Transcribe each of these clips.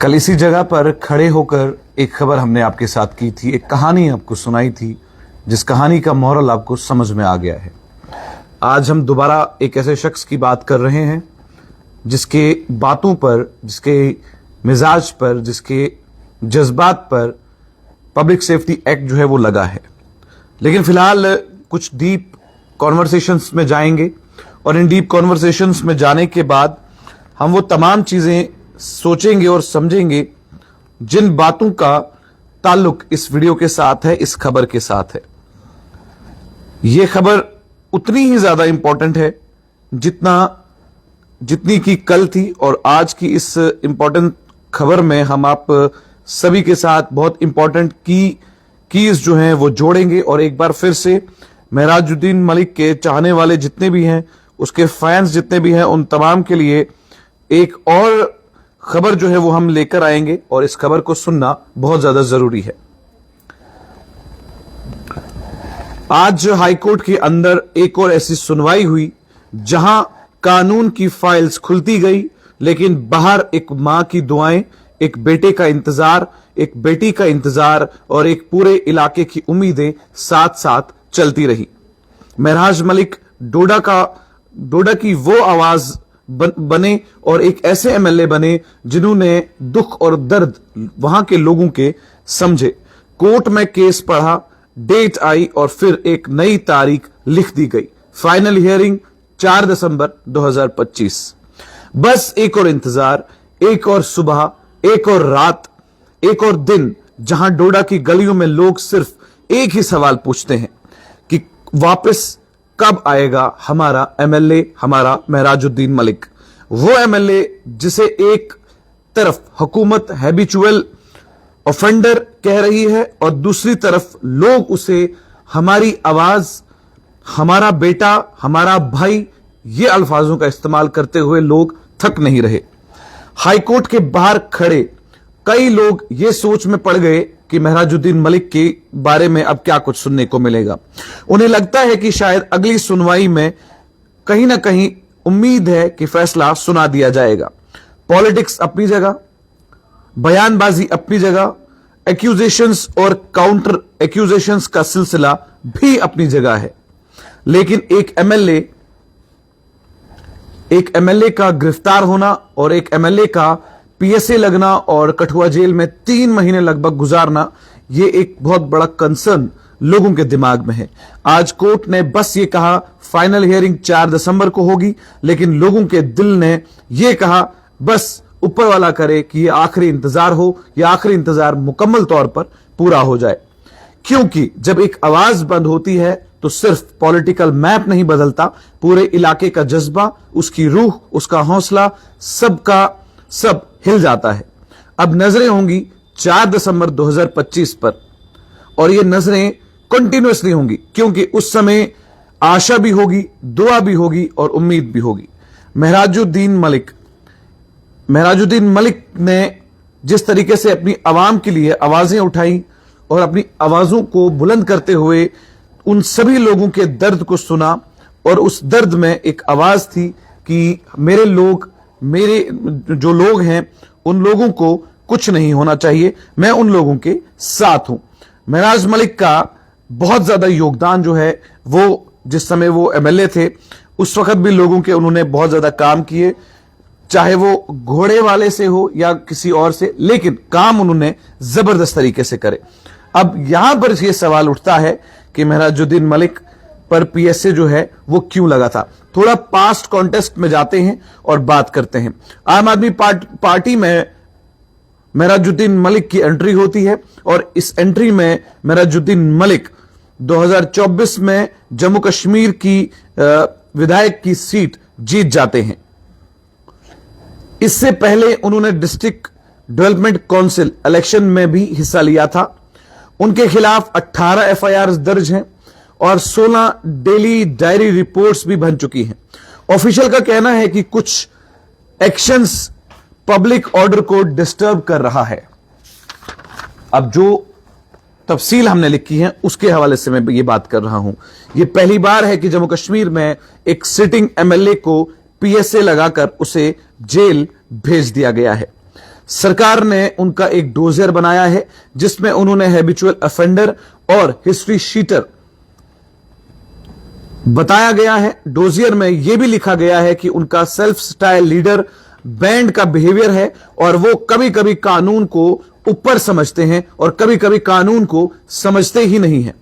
कल इसी जगह पर खड़े होकर एक खबर हमने आपके साथ की थी, एक कहानी आपको सुनाई थी, जिस कहानी का मोरल आपको समझ में आ गया है। आज हम दोबारा एक ऐसे शख्स की बात कर रहे हैं जिसके बातों पर, जिसके मिजाज पर, जिसके जज्बात पर पब्लिक सेफ्टी एक्ट जो है वो लगा है। लेकिन फिलहाल कुछ डीप कॉन्वर्सेशंस में जाएंगे और इन डीप कॉन्वर्सेशंस में जाने के बाद हम वो तमाम चीजें सोचेंगे और समझेंगे जिन बातों का ताल्लुक इस वीडियो के साथ है, इस खबर के साथ है। यह खबर उतनी ही ज्यादा इंपॉर्टेंट है जितनी की कल थी, और आज की इस इंपॉर्टेंट खबर में हम आप सभी के साथ बहुत इंपॉर्टेंट कीज जो हैं वो जोड़ेंगे। और एक बार फिर से महराजुद्दीन मलिक के चाहने वाले जितने भी हैं, उसके फैंस जितने भी हैं, उन तमाम के लिए एक और खबर जो है वो हम लेकर आएंगे और इस खबर को सुनना बहुत ज्यादा जरूरी है। आज हाईकोर्ट के अंदर एक और ऐसी सुनवाई हुई जहां कानून की फाइल्स खुलती गई, लेकिन बाहर एक मां की दुआएं, एक बेटे का इंतजार, एक बेटी का इंतजार और एक पूरे इलाके की उम्मीदें साथ साथ चलती रही। महराज मलिक डोडा की वो आवाज बने और एक ऐसे एमएलए बने जिन्होंने दुख और दर्द वहां के लोगों के समझे। कोर्ट में केस पढ़ा, डेट आई और फिर एक नई तारीख लिख दी गई। फाइनल हियरिंग 4 दिसंबर 2025। बस एक और इंतजार, एक और सुबह, एक और रात, एक और दिन जहां डोडा की गलियों में लोग सिर्फ एक ही सवाल पूछते हैं कि वापस कब आएगा हमारा एमएलए, हमारा महराजुद्दीन मलिक। वो एमएलए जिसे एक तरफ हुकूमत हैबिचुअल ऑफेंडर कह रही है और दूसरी तरफ लोग उसे हमारी आवाज, हमारा बेटा, हमारा भाई, ये अल्फाजों का इस्तेमाल करते हुए लोग थक नहीं रहे। हाईकोर्ट के बाहर खड़े कई लोग ये सोच में पड़ गए कि महराजुद्दीन मलिक के बारे में अब क्या कुछ सुनने को मिलेगा। उन्हें लगता है कि शायद अगली सुनवाई में कहीं ना कहीं उम्मीद है कि फैसला सुना दिया जाएगा। पॉलिटिक्स अपनी जगह, बयानबाजी अपनी जगह, एक्यूजेशंस और काउंटर एक्यूजेशंस का सिलसिला भी अपनी जगह है। लेकिन एक एमएलए का गिरफ्तार होना और एक एमएलए का पीएसए लगना और कठुआ जेल में 3 महीने लगभग गुजारना, यह एक बहुत बड़ा कंसर्न लोगों के दिमाग में है। आज कोर्ट ने बस ये कहा फाइनल हियरिंग 4 दिसंबर को होगी, लेकिन लोगों के दिल ने यह कहा बस ऊपर वाला करे कि यह आखिरी इंतजार हो, यह आखिरी इंतजार मुकम्मल तौर पर पूरा हो जाए। क्योंकि जब एक आवाज बंद होती है तो सिर्फ पॉलिटिकल मैप नहीं बदलता, पूरे इलाके का जज्बा, उसकी रूह, उसका हौसला, सब हिल जाता है। अब नजरें होंगी 4 दिसंबर 2025 पर और ये नजरें कंटिन्यूअसली होंगी, क्योंकि उस समय आशा भी होगी, दुआ भी होगी और उम्मीद भी होगी। महराजुद्दीन मलिक ने जिस तरीके से अपनी आवाम के लिए आवाजें उठाई और अपनी आवाजों को बुलंद करते हुए उन सभी लोगों के दर्द को सुना, और उस दर्द में एक आवाज थी कि मेरे जो लोग हैं उन लोगों को कुछ नहीं होना चाहिए, मैं उन लोगों के साथ हूं। महराज मलिक का बहुत ज्यादा योगदान जो है वो, जिस समय वो एमएलए थे उस वक्त भी लोगों के उन्होंने बहुत ज्यादा काम किए, चाहे वो घोड़े वाले से हो या किसी और से, लेकिन काम उन्होंने जबरदस्त तरीके से करे। अब यहां पर यह सवाल उठता है कि महराजुद्दीन मलिक पर पीएसए जो है वो क्यों लगा था। थोड़ा पास्ट कॉन्टेक्स्ट में जाते हैं और बात करते हैं। आम आदमी पार्टी में महराजुद्दीन मलिक की एंट्री होती है और इस एंट्री में महराजुद्दीन मलिक 2024 में जम्मू कश्मीर की विधायक की सीट जीत जाते हैं। इससे पहले उन्होंने डिस्ट्रिक्ट डेवलपमेंट काउंसिल इलेक्शन में भी हिस्सा लिया था। उनके खिलाफ 18 एफआईआर दर्ज हैं और 16 डेली डायरी रिपोर्ट्स भी बन चुकी हैं। ऑफिशियल का कहना है कि कुछ एक्शंस पब्लिक ऑर्डर को डिस्टर्ब कर रहा है। अब जो तफसील हमने लिखी है, उसके हवाले से मैं ये बात कर रहा हूं। यह पहली बार है कि जम्मू कश्मीर में एक सिटिंग एमएलए को पीएसए लगाकर उसे जेल भेज दिया गया है। सरकार ने उनका एक डोजियर बनाया है जिसमें उन्होंने हैबिचुअल अफेंडर और हिस्ट्री शीटर बताया गया है। डोजियर में यह भी लिखा गया है कि उनका सेल्फ स्टाइल लीडर बैंड का बिहेवियर है और वो कभी कभी कानून को ऊपर समझते हैं और कभी कभी कानून को समझते ही नहीं है।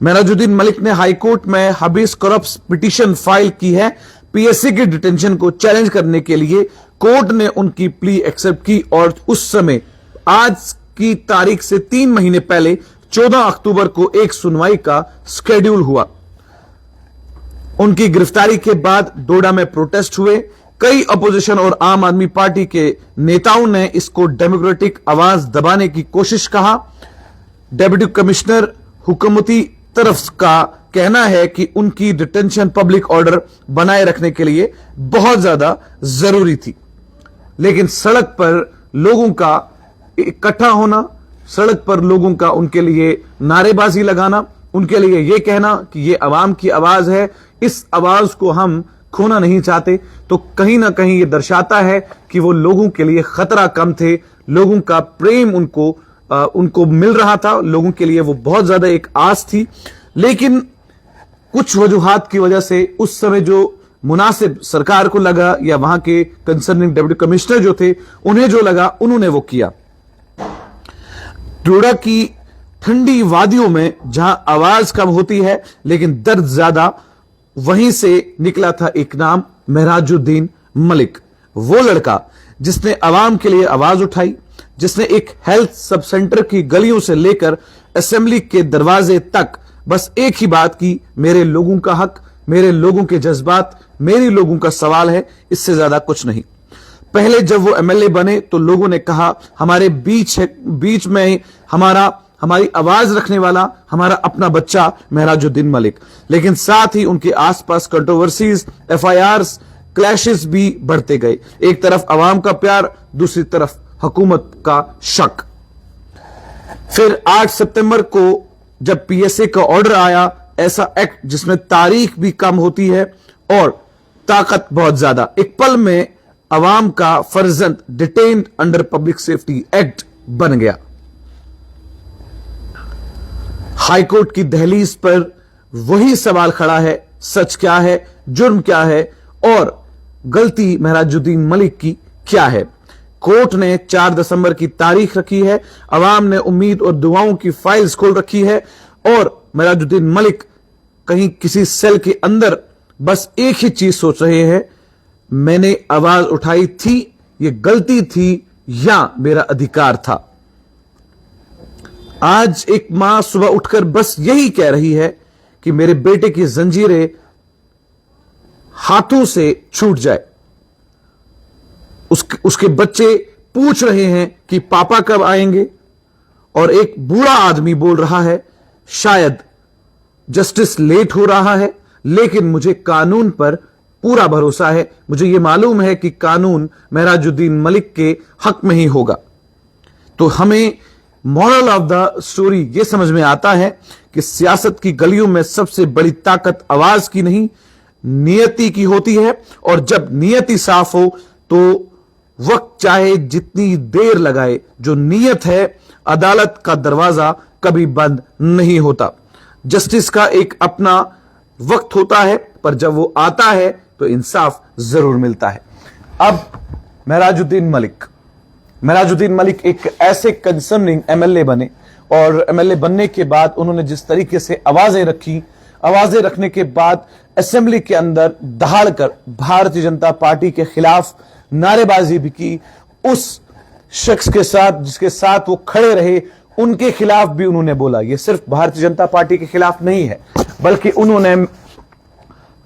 मेहराजुद्दीन मलिक ने हाईकोर्ट में हबीस कॉर्पस पिटीशन फाइल की है पीएससी की डिटेंशन को चैलेंज करने के लिए। कोर्ट ने उनकी प्ली एक्सेप्ट की और उस समय आज की तारीख से 3 महीने पहले 14 अक्टूबर को एक सुनवाई का शेड्यूल हुआ। उनकी गिरफ्तारी के बाद डोडा में प्रोटेस्ट हुए। कई अपोजिशन और आम आदमी पार्टी के नेताओं ने इसको डेमोक्रेटिक आवाज दबाने की कोशिश कहा। डेप्यूटी कमिश्नर हुकूमती तरफ का कहना है कि उनकी डिटेंशन पब्लिक ऑर्डर बनाए रखने के लिए बहुत ज्यादा जरूरी थी, लेकिन सड़क पर लोगों का इकट्ठा होना, सड़क पर लोगों का उनके लिए नारेबाजी लगाना, उनके लिए यह कहना कि यह आवाम की आवाज है, इस आवाज को हम खोना नहीं चाहते, तो कहीं ना कहीं यह दर्शाता है कि वो लोगों के लिए खतरा कम थे। लोगों का प्रेम उनको मिल रहा था, लोगों के लिए वो बहुत ज्यादा एक आस थी। लेकिन कुछ वजूहात की वजह से उस समय जो मुनासिब सरकार को लगा या वहां के कंसर्निंग डिप्टी कमिश्नर जो थे उन्हें जो लगा उन्होंने वो किया। डोडा की ठंडी वादियों में जहां आवाज कम होती है लेकिन दर्द ज्यादा, वहीं से निकला था एक नाम, मेहराजुद्दीन मलिक। वो लड़का जिसने आवाम के लिए आवाज उठाई, जिसने एक हेल्थ सब सेंटर की गलियों से लेकर असेंबली के दरवाजे तक बस एक ही बात की, मेरे लोगों का हक, मेरे लोगों के जज्बात, मेरे लोगों का सवाल है, इससे ज्यादा कुछ नहीं। पहले जब वो एमएलए बने तो लोगों ने कहा हमारे बीच में हमारी आवाज रखने वाला हमारा अपना बच्चा मेहराजुद्दीन मलिक, लेकिन साथ ही उनके आसपास कंट्रोवर्सीज, एफआईआर्स, क्लैशेस भी बढ़ते गए। एक तरफ आवाम का प्यार, दूसरी तरफ हुकूमत का शक। फिर 8 सितंबर को जब पीएसए का ऑर्डर आया, ऐसा एक्ट जिसमें तारीख भी कम होती है और ताकत बहुत ज्यादा, एक पल में अवाम का फर्जंद detained under Public Safety Act बन गया। हाईकोर्ट की दहलीज पर वही सवाल खड़ा है, सच क्या है, जुर्म क्या है और गलती मेहराजुद्दीन मलिक की क्या है। कोर्ट ने 4 दिसंबर की तारीख रखी है, अवाम ने उम्मीद और दुआओं की फाइल्स खोल रखी है और मेहराजुद्दीन मलिक कहीं किसी सेल के अंदर बस एक ही चीज सोच रहे हैं, मैंने आवाज उठाई थी, ये गलती थी या मेरा अधिकार था। आज एक मां सुबह उठकर बस यही कह रही है कि मेरे बेटे की जंजीरें हाथों से छूट जाए। उसके बच्चे पूछ रहे हैं कि पापा कब आएंगे, और एक बूढ़ा आदमी बोल रहा है शायद जस्टिस लेट हो रहा है, लेकिन मुझे कानून पर पूरा भरोसा है, मुझे यह मालूम है कि कानून मेहराजुद्दीन मलिक के हक में ही होगा। तो हमें मॉरल ऑफ द स्टोरी यह समझ में आता है कि सियासत की गलियों में सबसे बड़ी ताकत आवाज की नहीं, नियति की होती है, और जब नियति साफ हो तो वक्त चाहे जितनी देर लगाए, जो नियत है अदालत का दरवाजा कभी बंद नहीं होता। जस्टिस का एक अपना वक्त होता है, पर जब वो आता है तो इंसाफ जरूर मिलता है। अब मेहराजुद्दीन मलिक एक ऐसे कंसर्निंग एमएलए बने, और एमएलए बनने के बाद उन्होंने जिस तरीके से आवाजें रखने के बाद असेंबली के अंदर दहाड़कर भारतीय जनता पार्टी के खिलाफ नारेबाजी भी की, उस शख्स के साथ जिसके साथ वो खड़े रहे उनके खिलाफ भी उन्होंने बोला। ये सिर्फ भारतीय जनता पार्टी के खिलाफ नहीं है, बल्कि उन्होंने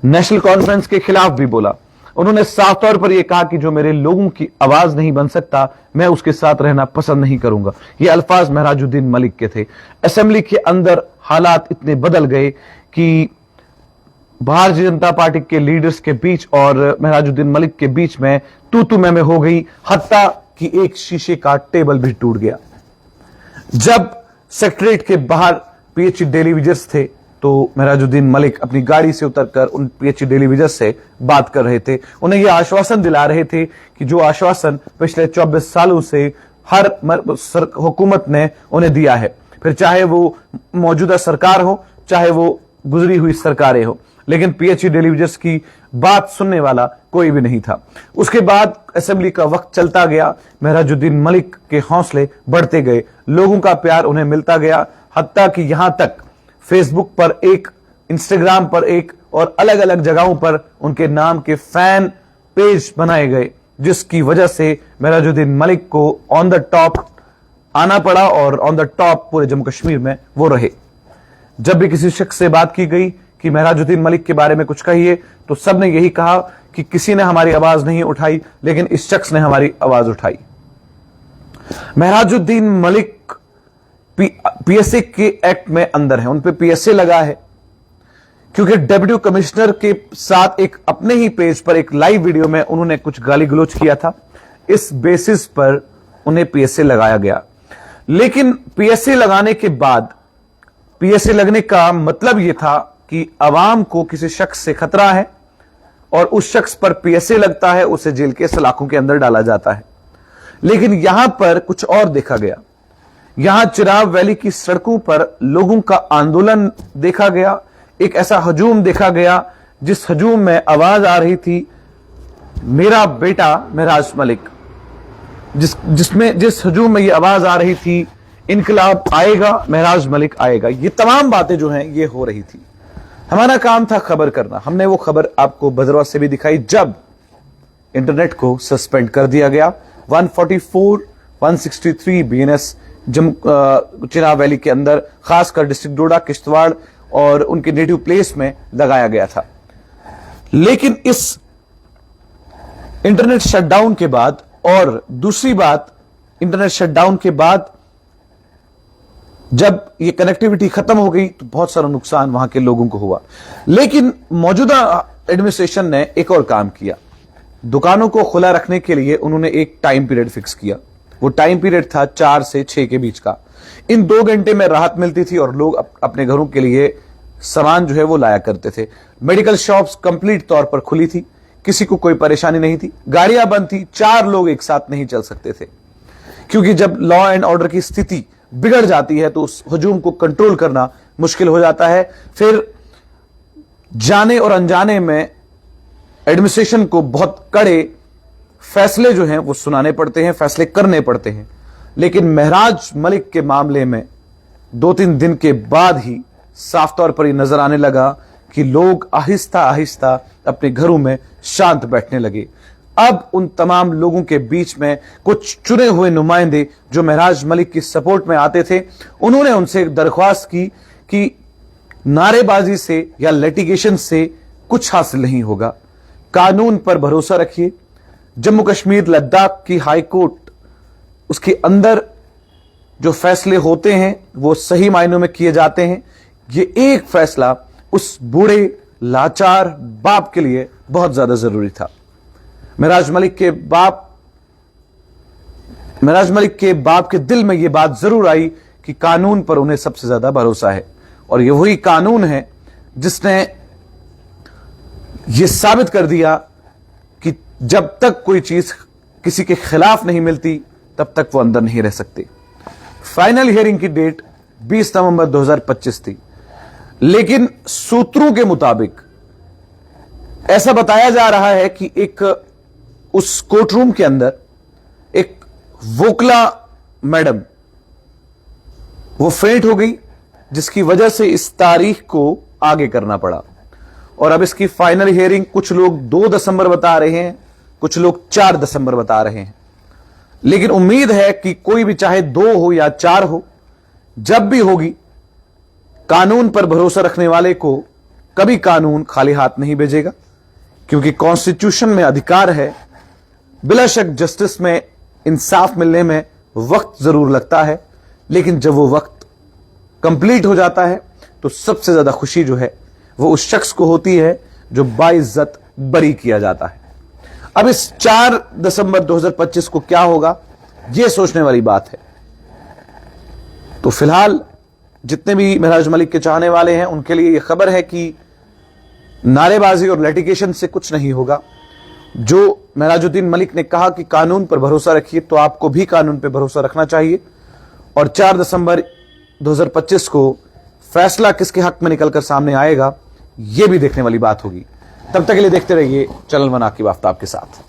नेशनल कॉन्फ्रेंस के खिलाफ भी बोला। उन्होंने साफ तौर पर यह कहा कि जो मेरे लोगों की आवाज नहीं बन सकता, मैं उसके साथ रहना पसंद नहीं करूंगा। ये अल्फाज मेहराजुद्दीन मलिक के थे। असेंबली के अंदर हालात इतने बदल गए कि भारतीय जनता पार्टी के लीडर्स के बीच और मेहराजुद्दीन मलिक के बीच में तू मैं हो गई, हत्ता कि एक शीशे का टेबल भी टूट गया। जब सेक्रेटरीट के बाहर पीएचई डेली विजर्स थे, तो महराजुद्दीन मलिक अपनी गाड़ी से उतरकर उन पीएचई डेली विजर्स से बात कर रहे थे। उन्हें यह आश्वासन दिला रहे थे कि जो आश्वासन पिछले 24 सालों से हर हुकूमत ने उन्हें दिया है, फिर चाहे वो मौजूदा सरकार हो, चाहे वो गुजरी हुई सरकारें हो, लेकिन पीएचई डेली विजर्स की बात सुनने वाला कोई भी नहीं था। उसके बाद असेंबली का वक्त चलता गया, महराजुद्दीन मलिक के हौसले बढ़ते गए, लोगों का प्यार उन्हें मिलता गया, हत्ता कि यहां तक फेसबुक पर एक, इंस्टाग्राम पर एक और अलग अलग जगहों पर उनके नाम के फैन पेज बनाए गए, जिसकी वजह से महराजुद्दीन मलिक को ऑन द टॉप आना पड़ा और ऑन द टॉप पूरे जम्मू कश्मीर में वो रहे। जब भी किसी शख्स से बात की गई कि महराजुद्दीन मलिक के बारे में कुछ कहिए, तो सबने यही कहा कि किसी ने हमारी आवाज नहीं उठाई, लेकिन इस शख्स ने हमारी आवाज उठाई। महराजुद्दीन मलिक पीएसए के एक्ट में अंदर है, उन पे पीएसए लगा है क्योंकि डेप्यूटी कमिश्नर के साथ एक अपने ही पेज पर एक लाइव वीडियो में उन्होंने कुछ गाली गलौज किया था। इस बेसिस पर उन्हें पीएसए लगाया गया। लेकिन पीएसए लगाने के बाद, पीएसए लगने का मतलब यह था कि अवाम को किसी शख्स से खतरा है और उस शख्स पर पीएसए लगता है, उसे जेल के सलाखों के अंदर डाला जाता है। लेकिन यहां पर कुछ और देखा गया। यहां चिराग वैली की सड़कों पर लोगों का आंदोलन देखा गया, एक ऐसा हजूम देखा गया जिस हजूम में आवाज आ रही थी, मेरा बेटा महराज मलिक, जिस हजूम में यह आवाज आ रही थी, इनकलाब आएगा, महराज मलिक आएगा। ये तमाम बातें जो हैं ये हो रही थी। हमारा काम था खबर करना। हमने वो खबर आपको बजरवा से भी दिखाई जब इंटरनेट को सस्पेंड कर दिया गया। 144, 163 बीएनएस चिनाब वैली के अंदर, खासकर डिस्ट्रिक्ट डोडा, किश्तवाड़ और उनके नेटिव प्लेस में लगाया गया था। लेकिन इस इंटरनेट शटडाउन के बाद, और दूसरी बात, इंटरनेट शटडाउन के बाद जब ये कनेक्टिविटी खत्म हो गई तो बहुत सारा नुकसान वहां के लोगों को हुआ। लेकिन मौजूदा एडमिनिस्ट्रेशन ने एक और काम किया। दुकानों को खुला रखने के लिए उन्होंने एक टाइम पीरियड फिक्स किया। वो टाइम पीरियड था 4 से 6 के बीच का। इन 2 घंटे में राहत मिलती थी और लोग अपने घरों के लिए सामान जो है वो लाया करते थे। मेडिकल शॉप्स कंप्लीट तौर पर खुली थी, किसी को कोई परेशानी नहीं थी। गाड़ियां बंद थी, 4 लोग एक साथ नहीं चल सकते थे, क्योंकि जब लॉ एंड ऑर्डर की स्थिति बिगड़ जाती है तो उस हजूम को कंट्रोल करना मुश्किल हो जाता है। फिर जाने और अनजाने में एडमिनिस्ट्रेशन को बहुत कड़े फैसले जो हैं वो सुनाने पड़ते हैं, फैसले करने पड़ते हैं। लेकिन महराज मलिक के मामले में 2-3 दिन के बाद ही साफ तौर पर यह नजर आने लगा कि लोग आहिस्ता आहिस्ता अपने घरों में शांत बैठने लगे। अब उन तमाम लोगों के बीच में कुछ चुने हुए नुमाइंदे जो महराज मलिक की सपोर्ट में आते थे, उन्होंने उनसे एक दरख्वास्त की कि नारेबाजी से या लिटिगेशन से कुछ हासिल नहीं होगा, कानून पर भरोसा रखिए। जम्मू कश्मीर लद्दाख की हाई कोर्ट, उसके अंदर जो फैसले होते हैं वो सही मायनों में किए जाते हैं। ये एक फैसला उस बूढ़े लाचार बाप के लिए बहुत ज्यादा जरूरी था। महराज मलिक के बाप के दिल में यह बात जरूर आई कि कानून पर उन्हें सबसे ज्यादा भरोसा है, और यह वही कानून है जिसने यह साबित कर दिया कि जब तक कोई चीज किसी के खिलाफ नहीं मिलती तब तक वो अंदर नहीं रह सकते। फाइनल हियरिंग की डेट 20 नवंबर 2025 थी, लेकिन सूत्रों के मुताबिक ऐसा बताया जा रहा है कि एक उस कोर्ट रूम के अंदर एक वोकला मैडम वो फेंट हो गई, जिसकी वजह से इस तारीख को आगे करना पड़ा। और अब इसकी फाइनल हियरिंग कुछ लोग 2 दिसंबर बता रहे हैं, कुछ लोग 4 दिसंबर बता रहे हैं। लेकिन उम्मीद है कि कोई भी, चाहे 2 हो या 4 हो, जब भी होगी, कानून पर भरोसा रखने वाले को कभी कानून खाली हाथ नहीं भेजेगा, क्योंकि कॉन्स्टिट्यूशन में अधिकार है। बिला शक जस्टिस में इंसाफ मिलने में वक्त जरूर लगता है, लेकिन जब वो वक्त कंप्लीट हो जाता है तो सबसे ज्यादा खुशी जो है वो उस शख्स को होती है जो बाइज्जत बरी किया जाता है। अब इस 4 दिसंबर 2025 को क्या होगा, यह सोचने वाली बात है। तो फिलहाल जितने भी महराज मलिक के चाहने वाले हैं उनके लिए यह खबर है कि नारेबाजी और लिटिगेशन से कुछ नहीं होगा। जो महराजुद्दीन मलिक ने कहा कि कानून पर भरोसा रखिए, तो आपको भी कानून पर भरोसा रखना चाहिए। और 4 दिसंबर 2025 को फैसला किसके हक में निकलकर सामने आएगा, यह भी देखने वाली बात होगी। तब तक के लिए देखते रहिए चैनल वन आकिब आफ्ताब के साथ।